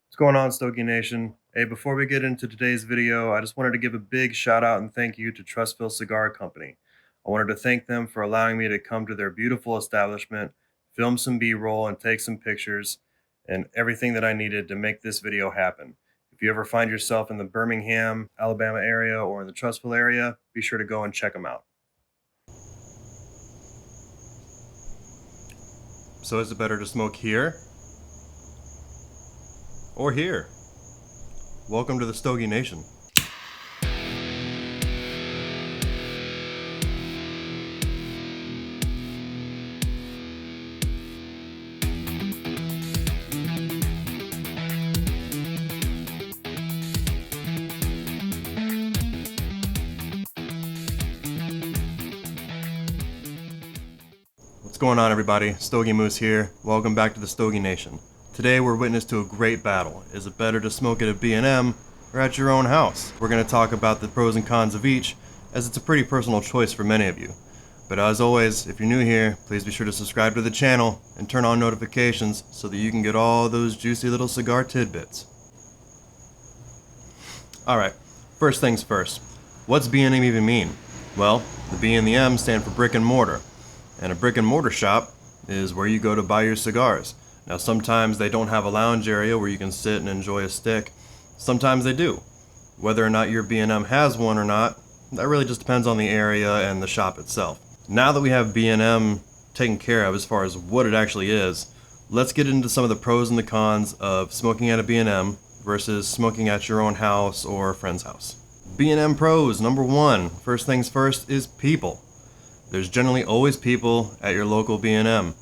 What's going on, Stogie Nation? Hey, before we get into today's video, I just wanted to give a big shout out and thank you to Trussville Cigar Company. I wanted to thank them for allowing me to come to their beautiful establishment, film some B-roll, and take some pictures, and everything that I needed to make this video happen. If you ever find yourself in the Birmingham, Alabama area or in the Trussville area, be sure to go and check them out. So is it better to smoke here or here? Welcome to the Stogie Nation. What's going on, everybody? Stogie Moose here. Welcome back to the Stogie Nation. Today we're witness to a great battle. Is it better to smoke at a B&M or at your own house? We're going to talk about the pros and cons of each, as it's a pretty personal choice for many of you. But as always, if you're new here, please be sure to subscribe to the channel and turn on notifications so that you can get all those juicy little cigar tidbits. Alright, first things first. What's B&M even mean? Well, the B and the M stand for brick and mortar. And a brick and mortar shop is where you go to buy your cigars. Now sometimes they don't have a lounge area where you can sit and enjoy a stick. Sometimes they do. Whether or not your B&M has one or not, that really just depends on the area and the shop itself. Now that we have B&M taken care of as far as what it actually is, let's get into some of the pros and the cons of smoking at a B&M versus smoking at your own house or a friend's house. B&M pros, number one, first things first, is people. There's generally always people at your local B&M.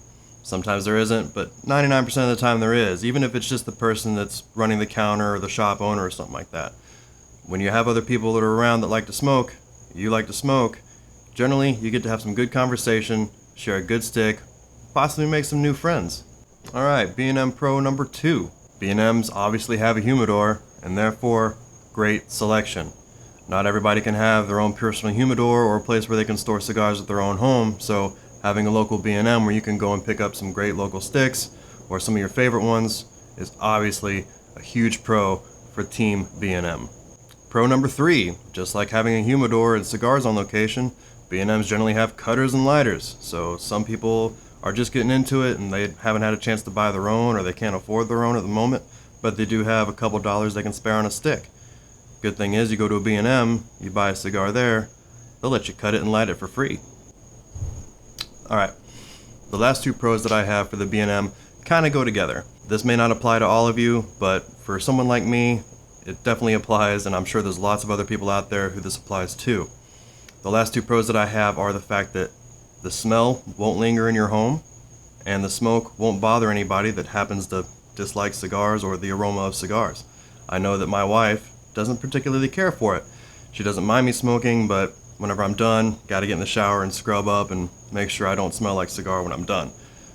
Sometimes there isn't, but 99% of the time there is, even if it's just the person that's running the counter or the shop owner or something like that. When you have other people that are around that like to smoke, you like to smoke, generally you get to have some good conversation, share a good stick, possibly make some new friends. Alright, B&M pro number two. B&Ms obviously have a humidor, and therefore, great selection. Not everybody can have their own personal humidor or a place where they can store cigars at their own home, so having a local B&M where you can go and pick up some great local sticks or some of your favorite ones is obviously a huge pro for Team B&M. Pro number three, just like having a humidor and cigars on location, B&Ms generally have cutters and lighters, so some people are just getting into it and they haven't had a chance to buy their own or they can't afford their own at the moment, but they do have a couple dollars they can spare on a stick. Good thing is, you go to a B&M, you buy a cigar there, they'll let you cut it and light it for free. Alright, the last two pros that I have for the B&M kind of go together. This may not apply to all of you, but for someone like me, it definitely applies, and I'm sure there's lots of other people out there who this applies to. The last two pros that I have are the fact that the smell won't linger in your home, and the smoke won't bother anybody that happens to dislike cigars or the aroma of cigars. I know that my wife doesn't particularly care for it. She doesn't mind me smoking, but whenever I'm done, gotta get in the shower and scrub up and make sure I don't smell like cigar when I'm done.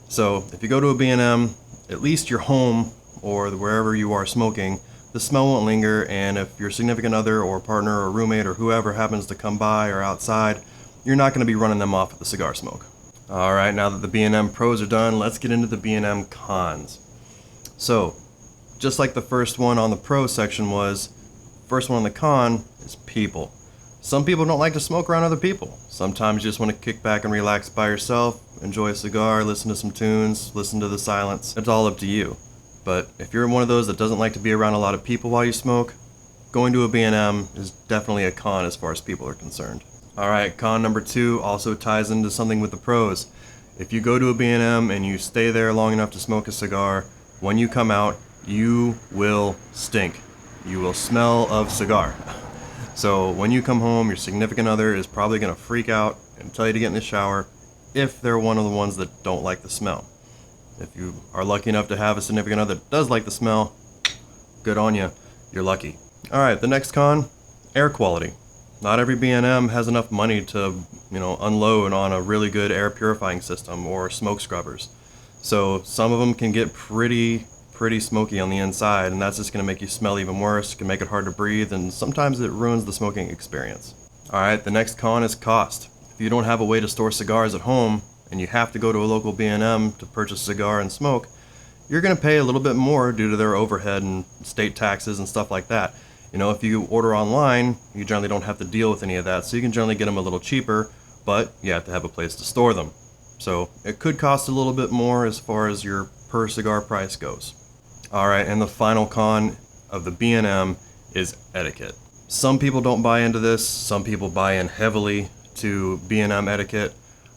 So if you go to a B&M, at least your home or wherever you are smoking, the smell won't linger, and if your significant other or partner or roommate or whoever happens to come by or outside, you're not gonna be running them off with the cigar smoke. Alright, now that the B&M pros are done, let's get into the B&M cons. So, just like the first one on the pro section was, first one on the con is people. Some people don't like to smoke around other people. Sometimes you just want to kick back and relax by yourself, enjoy a cigar, listen to some tunes, listen to the silence. It's all up to you. But if you're one of those that doesn't like to be around a lot of people while you smoke, going to a B&M is definitely a con as far as people are concerned. Alright, con number two also ties into something with the pros. If you go to a B&M and you stay there long enough to smoke a cigar, when you come out, you will stink. You will smell of cigar. So when you come home, your significant other is probably going to freak out and tell you to get in the shower if they're one of the ones that don't like the smell. If you are lucky enough to have a significant other that does like the smell, good on you. You're lucky. Alright, the next con, air quality. Not every B&M has enough money to, unload on a really good air purifying system or smoke scrubbers. So some of them can get pretty smoky on the inside, and that's just going to make you smell even worse, can make it hard to breathe, and sometimes it ruins the smoking experience. Alright, the next con is cost. If you don't have a way to store cigars at home, and you have to go to a local B&M to purchase a cigar and smoke, you're going to pay a little bit more due to their overhead and state taxes and stuff like that. You know, if you order online, you generally don't have to deal with any of that, so you can generally get them a little cheaper, but you have to have a place to store them. So it could cost a little bit more as far as your per cigar price goes. Alright, and the final con of the B&M is etiquette. Some people don't buy into this, some people buy in heavily to B&M etiquette.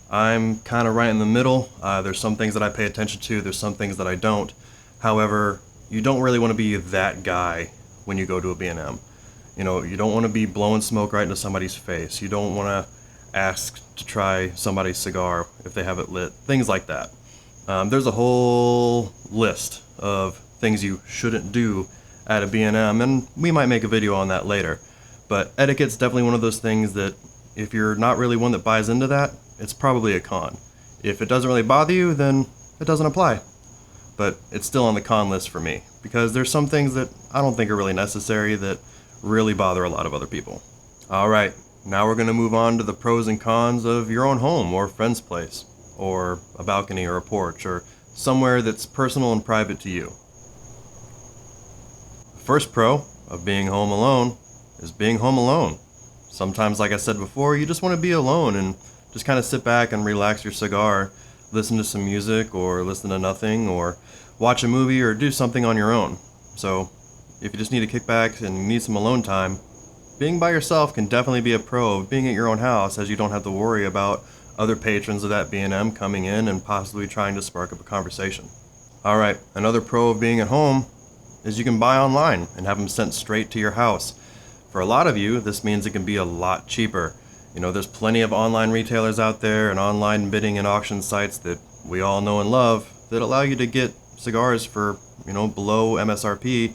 I'm kind of right in the middle. There's some things that I pay attention to, there's some things that I don't. However, you don't really want to be that guy when you go to a B&M. You know, you don't want to be blowing smoke right into somebody's face. You don't want to ask to try somebody's cigar if they have it lit. Things like that. There's a whole list of things you shouldn't do at a B&M, and we might make a video on that later. But etiquette's definitely one of those things that if you're not really one that buys into that, it's probably a con. If it doesn't really bother you, then it doesn't apply. But it's still on the con list for me, because there's some things that I don't think are really necessary that really bother a lot of other people. Alright, now we're going to move on to the pros and cons of your own home or friend's place, or a balcony or a porch, or somewhere that's personal and private to you. The first pro of being home alone is being home alone. Sometimes, like I said before, you just want to be alone and just kind of sit back and relax your cigar, listen to some music, or listen to nothing, or watch a movie, or do something on your own. So, if you just need to kick back and you need some alone time, being by yourself can definitely be a pro of being at your own house, as you don't have to worry about other patrons of that B&M coming in and possibly trying to spark up a conversation. Alright, another pro of being at home is you can buy online and have them sent straight to your house. For a lot of you, this means it can be a lot cheaper. You know, there's plenty of online retailers out there and online bidding and auction sites that we all know and love that allow you to get cigars for, you know, below MSRP,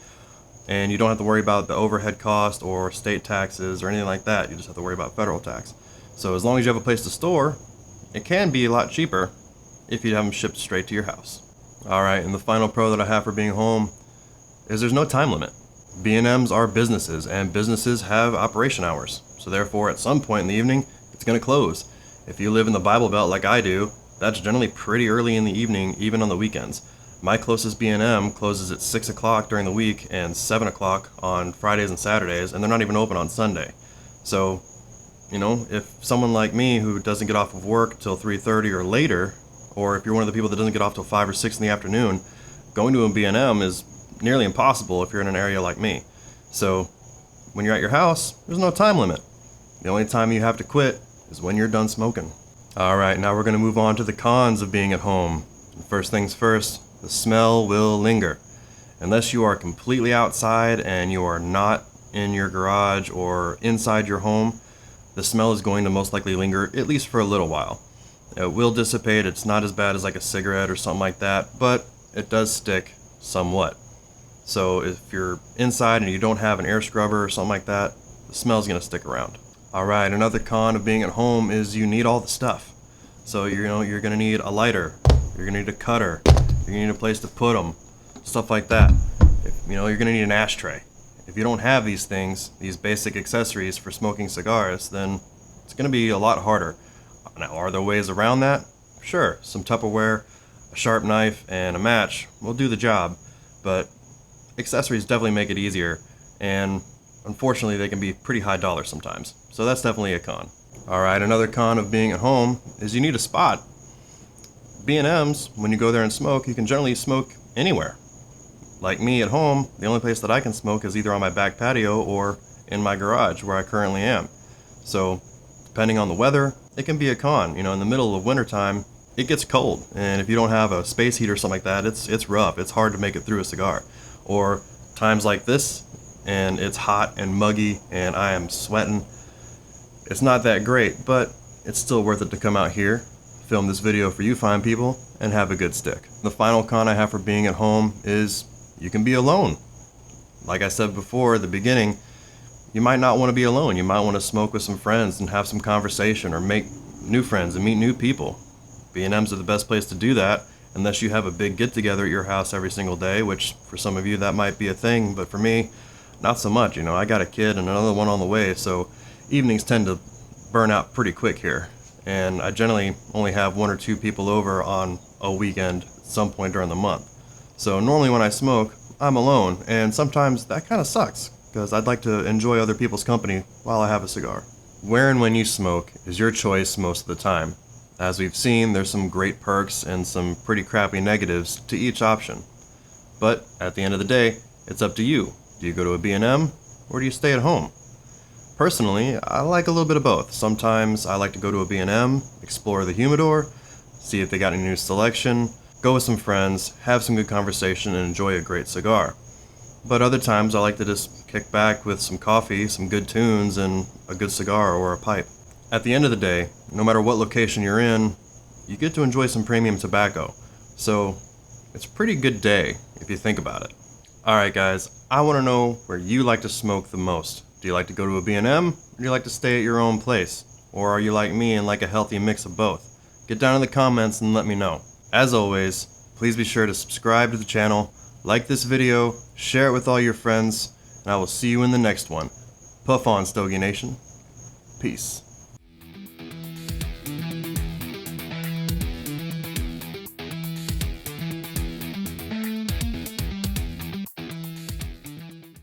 and you don't have to worry about the overhead cost or state taxes or anything like that. You just have to worry about federal tax. So as long as you have a place to store, it can be a lot cheaper if you have them shipped straight to your house. Alright, and the final pro that I have for being home is there's no time limit. B&Ms are businesses, and businesses have operation hours. So therefore, at some point in the evening, it's going to close. If you live in the Bible Belt like I do, that's generally pretty early in the evening, even on the weekends. My closest B&M closes at 6 o'clock during the week and 7 o'clock on Fridays and Saturdays, and they're not even open on Sunday. So, you know, if someone like me who doesn't get off of work till 3:30 or later, or if you're one of the people that doesn't get off till 5 or 6 in the afternoon, going to a B&M is nearly impossible if you're in an area like me. So, when you're at your house, there's no time limit. The only time you have to quit is when you're done smoking. Alright, now we're going to move on to the cons of being at home. First things first, the smell will linger. Unless you are completely outside and you are not in your garage or inside your home, the smell is going to most likely linger, at least for a little while. It will dissipate. It's not as bad as like a cigarette or something like that, but it does stick somewhat. So if you're inside and you don't have an air scrubber or something like that, the smell's going to stick around. Alright, another con of being at home is you need all the stuff. So you're going to need a lighter, you're going to need a cutter, you're going to need a place to put them, stuff like that. You're going to need an ashtray. If you don't have these things, these basic accessories for smoking cigars, then it's going to be a lot harder. Now, are there ways around that? Sure, some Tupperware, a sharp knife, and a match will do the job, but accessories definitely make it easier, and unfortunately they can be pretty high dollar sometimes. So that's definitely a con. Alright, another con of being at home is you need a spot. B&Ms, when you go there and smoke, you can generally smoke anywhere. Like me at home, the only place that I can smoke is either on my back patio or in my garage where I currently am. So, depending on the weather, it can be a con. In the middle of wintertime, it gets cold, and if you don't have a space heater or something like that, it's rough. It's hard to make it through a cigar. Or times like this, and it's hot and muggy, and I am sweating. It's not that great, but it's still worth it to come out here, film this video for you fine people, and have a good stick. The final con I have for being at home is you can be alone. Like I said before at the beginning, you might not want to be alone. You might want to smoke with some friends and have some conversation, or make new friends and meet new people. B&Ms are the best place to do that, unless you have a big get-together at your house every single day, which for some of you that might be a thing, but for me, not so much. I got a kid and another one on the way, so evenings tend to burn out pretty quick here. And I generally only have 1 or 2 people over on a weekend at some point during the month. So normally when I smoke, I'm alone, and sometimes that kind of sucks, because I'd like to enjoy other people's company while I have a cigar. Where and when you smoke is your choice most of the time. As we've seen, there's some great perks and some pretty crappy negatives to each option. But at the end of the day, it's up to you. Do you go to a B&M or do you stay at home? Personally, I like a little bit of both. Sometimes I like to go to a B&M, explore the humidor, see if they got any new selection, go with some friends, have some good conversation, and enjoy a great cigar. But other times I like to just kick back with some coffee, some good tunes, and a good cigar or a pipe. At the end of the day, no matter what location you're in, you get to enjoy some premium tobacco. So it's a pretty good day if you think about it. Alright guys, I want to know where you like to smoke the most. Do you like to go to a B&M, or do you like to stay at your own place? Or are you like me and like a healthy mix of both? Get down in the comments and let me know. As always, please be sure to subscribe to the channel, like this video, share it with all your friends, and I will see you in the next one. Puff on, Stogie Nation. Peace.